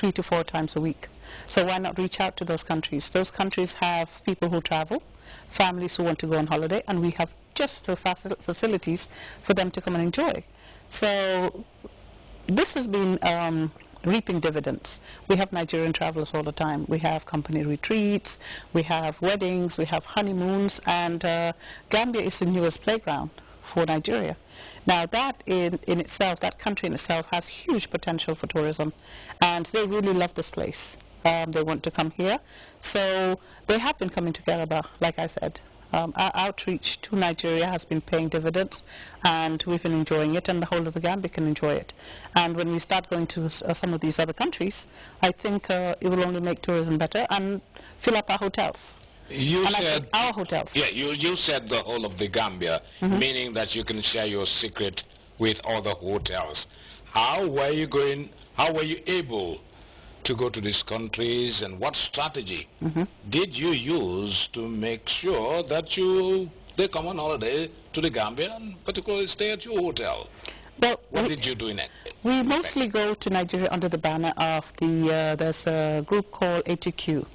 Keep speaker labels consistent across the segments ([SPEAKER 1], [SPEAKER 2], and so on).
[SPEAKER 1] 3 to 4 times a week. So why not reach out to those countries? Those countries have people who travel, families who want to go on holiday, and we have just the facilities for them to come and enjoy. So this has been reaping dividends. We have Nigerian travelers all the time. We have company retreats, we have weddings, we have honeymoons, and Gambia is the newest playground for Nigeria. Now that in itself, that country in itself has huge potential for tourism, and they really love this place. They want to come here, so they have been coming to Garaba, like I said. Our outreach to Nigeria has been paying dividends, and we've been enjoying it, and the whole of the Gambia can enjoy it. And when we start going to some of these other countries, I think it will only make tourism better and fill up our hotels.
[SPEAKER 2] You
[SPEAKER 1] and
[SPEAKER 2] said
[SPEAKER 1] our hotels.
[SPEAKER 2] Yeah, you said the whole of the Gambia, meaning that you can share your secret with other hotels. How were you able to go to these countries, and what strategy did you use to make sure that they come on holiday to the Gambia and particularly stay at your hotel?
[SPEAKER 1] Well,
[SPEAKER 2] what did you do in it?
[SPEAKER 1] We mostly go to Nigeria under the banner of there's a group called ATQ,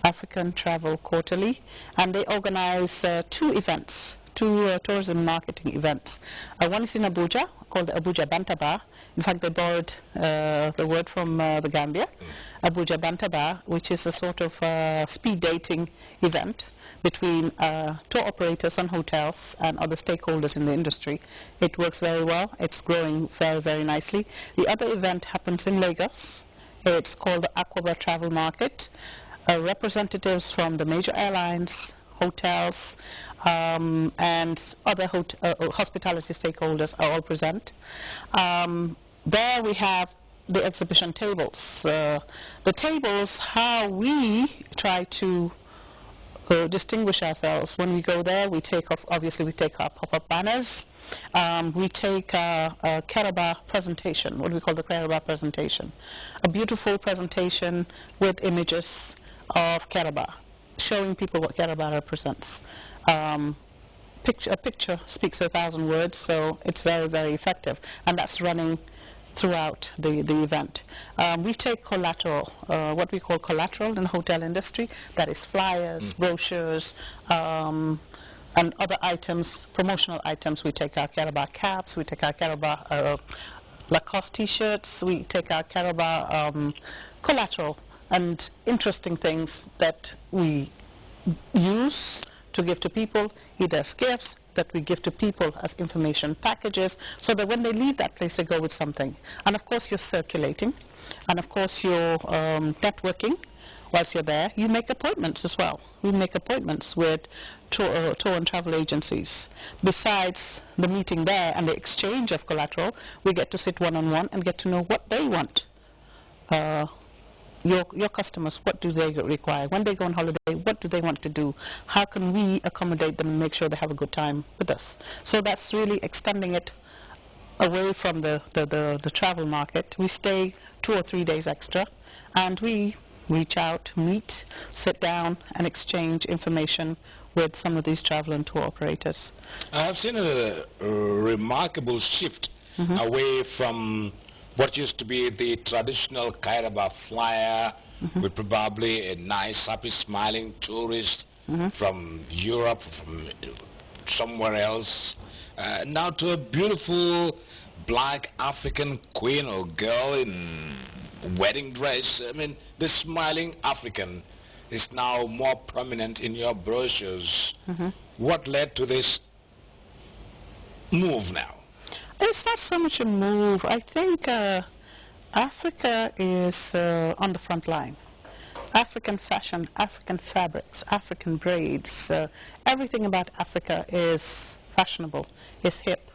[SPEAKER 1] African Travel Quarterly, and they organize two events, two tourism marketing events. One is in Abuja, called the Abuja Bantaba. In fact, they borrowed the word from the Gambia, Abuja Bantaba, which is a sort of speed dating event between tour operators and hotels and other stakeholders in the industry. It works very well. It's growing very, very nicely. The other event happens in Lagos. It's called the Aquaba Travel Market. Representatives from the major airlines, hotels, and other hospitality stakeholders are all present. There we have the exhibition tables. The tables, how we try to distinguish ourselves. When we go there, we take off, obviously we take our pop-up banners. We take a Karaba presentation, what we call the Karaba presentation. A beautiful presentation with images of Karaba, showing people what Karaba represents. A picture speaks 1,000 words, so it's very, very effective, and that's running throughout the event. We take collateral, what we call collateral in the hotel industry, that is flyers, brochures, and other items, promotional items. We take our Karaba caps, we take our Karaba Lacoste t-shirts, we take our Karaba collateral and interesting things that we use to give to people, either as gifts, that we give to people as information packages, so that when they leave that place, they go with something. And of course, you're circulating, and of course, you're networking whilst you're there. You make appointments as well. We make appointments with tour and travel agencies. Besides the meeting there and the exchange of collateral, we get to sit one-on-one and get to know what they want. Your customers, what do they require? When they go on holiday, what do they want to do? How can we accommodate them and make sure they have a good time with us? So that's really extending it away from the travel market. We stay 2 or 3 days extra, and we reach out, meet, sit down, and exchange information with some of these travel and tour operators.
[SPEAKER 2] I have seen a remarkable shift away from what used to be the traditional Karaba flyer with probably a nice, happy, smiling tourist from Europe, from somewhere else, now to a beautiful black African queen or girl in wedding dress. I mean, the smiling African is now more prominent in your brochures. What led to this move now?
[SPEAKER 1] It's not so much a move. I think Africa is on the front line. African fashion, African fabrics, African braids, everything about Africa is fashionable, is hip.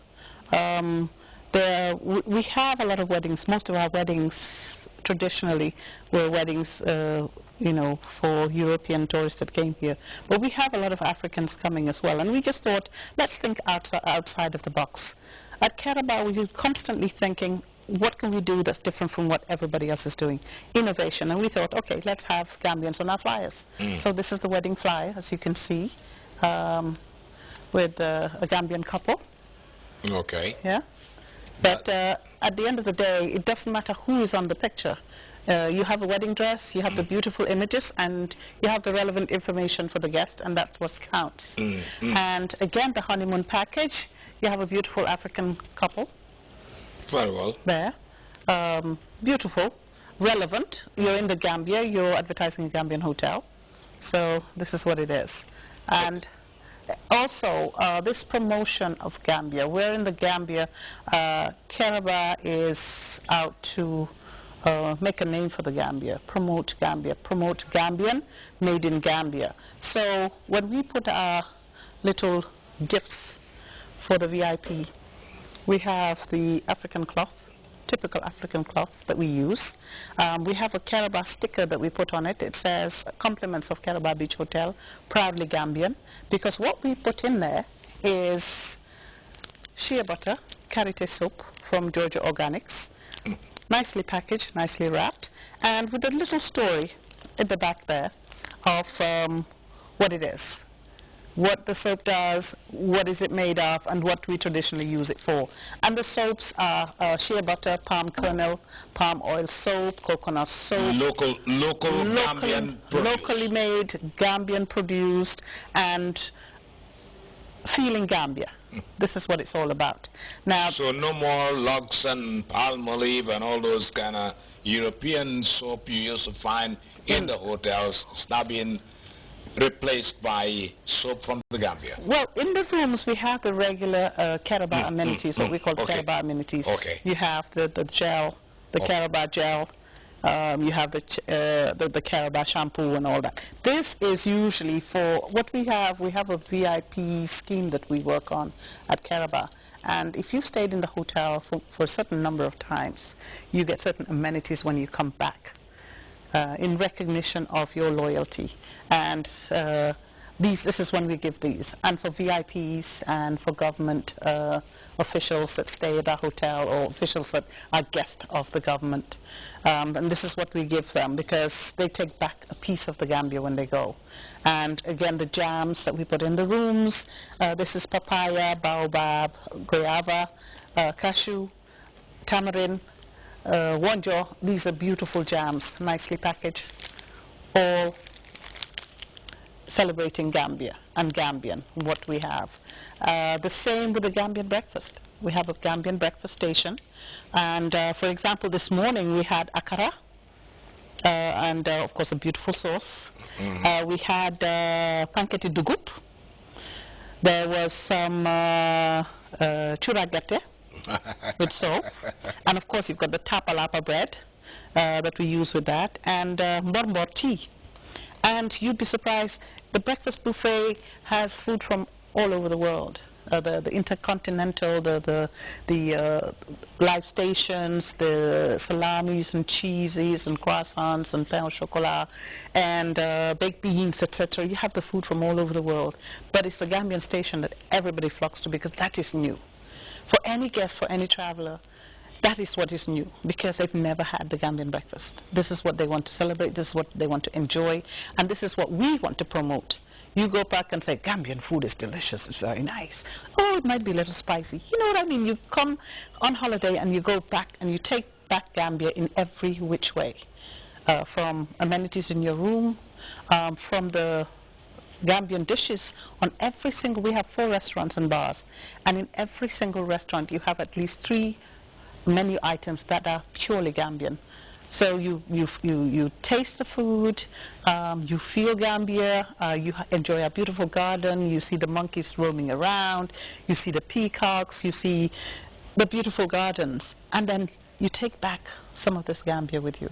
[SPEAKER 1] We have a lot of weddings. Most of our weddings traditionally were weddings for European tourists that came here. But we have a lot of Africans coming as well. And we just thought, let's think outside of the box. At Karaba, we're constantly thinking, what can we do that's different from what everybody else is doing? Innovation. And we thought, okay, let's have Gambians on our flyers. So this is the wedding flyer, as you can see, with a Gambian couple.
[SPEAKER 2] Okay.
[SPEAKER 1] Yeah. But at the end of the day, it doesn't matter who is on the picture. You have a wedding dress, you have the beautiful images, and you have the relevant information for the guest, and that's what counts. And again, the honeymoon package, you have a beautiful African couple.
[SPEAKER 2] Very well.
[SPEAKER 1] There. Beautiful, relevant. You're in the Gambia, you're advertising a Gambian hotel. So this is what it is. And also, this promotion of Gambia, we're in the Gambia, Caraba is out to make a name for the Gambia, promote Gambian, made in Gambia. So when we put our little gifts for the VIP, we have the African cloth, typical African cloth that we use. We have a Caraba sticker that we put on it. It says, compliments of Caraba Beach Hotel, proudly Gambian, because what we put in there is shea butter, karité soap from Georgia Organics, nicely packaged, nicely wrapped, and with a little story at the back there of what it is, what the soap does, what is it made of, and what we traditionally use it for. And the soaps are shea butter, palm kernel, palm oil soap, coconut soap.
[SPEAKER 2] Local Gambian produce.
[SPEAKER 1] Locally made, Gambian produced, and feeling Gambia. This is what it's all about. Now,
[SPEAKER 2] so no more Lux and Palmolive and all those kind of European soap you used to find in the hotels. It's now being replaced by soap from the Gambia.
[SPEAKER 1] Well, in the rooms we have the regular Caraba amenities, what we call the Caraba amenities.
[SPEAKER 2] Okay.
[SPEAKER 1] You have the gel, the Caraba gel. You have the Caraba shampoo and all that. This is usually for what we have. We have a VIP scheme that we work on at Caraba. And if you've stayed in the hotel for a certain number of times, you get certain amenities when you come back in recognition of your loyalty. And this is when we give these. And for VIPs and for government officials that stay at our hotel, or officials that are guests of the government. And this is what we give them, because they take back a piece of the Gambia when they go. And again, the jams that we put in the rooms, this is papaya, baobab, guava, cashew, tamarind, wonjo. These are beautiful jams, nicely packaged, all celebrating Gambia and Gambian, what we have. The same with the Gambian breakfast. We have a Gambian breakfast station, and for example, this morning we had akara, and of course a beautiful sauce. We had panketi dugup. There was some churagate with soap, and of course you've got the tapalapa bread that we use with that, and mormor tea. And you'd be surprised, the breakfast buffet has food from all over the world. The intercontinental, the live stations, the salamis and cheeses and croissants and pain au chocolat and baked beans, etc. You have the food from all over the world. But it's a Gambian station that everybody flocks to, because that is new. For any guest, for any traveler, that is what is new, because they've never had the Gambian breakfast. This is what they want to celebrate, this is what they want to enjoy, and this is what we want to promote. You go back and say, Gambian food is delicious, it's very nice. Oh, it might be a little spicy. You know what I mean? You come on holiday and you go back and you take back Gambia in every which way. From amenities in your room, from the Gambian dishes on every single, we have 4 restaurants and bars, and in every single restaurant you have at least 3 menu items that are purely Gambian. So you taste the food, you feel Gambia, you enjoy a beautiful garden, you see the monkeys roaming around, you see the peacocks, you see the beautiful gardens, and then you take back some of this Gambia with you.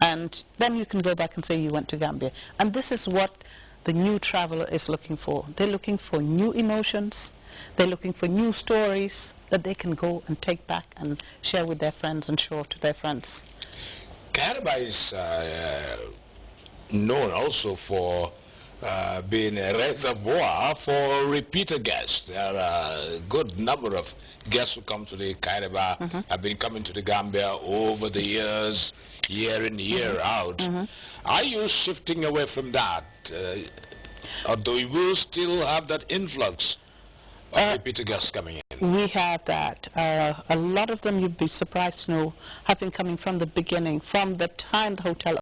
[SPEAKER 1] And then you can go back and say you went to Gambia. And this is what the new traveler is looking for. They're looking for new emotions, they're looking for new stories that they can go and take back and share with their friends and show off to their friends.
[SPEAKER 2] Caraba is known also for being a reservoir for repeater guests. There are a good number of guests who come to the Caraba, have been coming to the Gambia over the years, year in, year out. Are you shifting away from that? Or do you still have that influx? repeated guests coming in?
[SPEAKER 1] We have that. A lot of them, you'd be surprised to know, have been coming from the beginning, from the time the hotel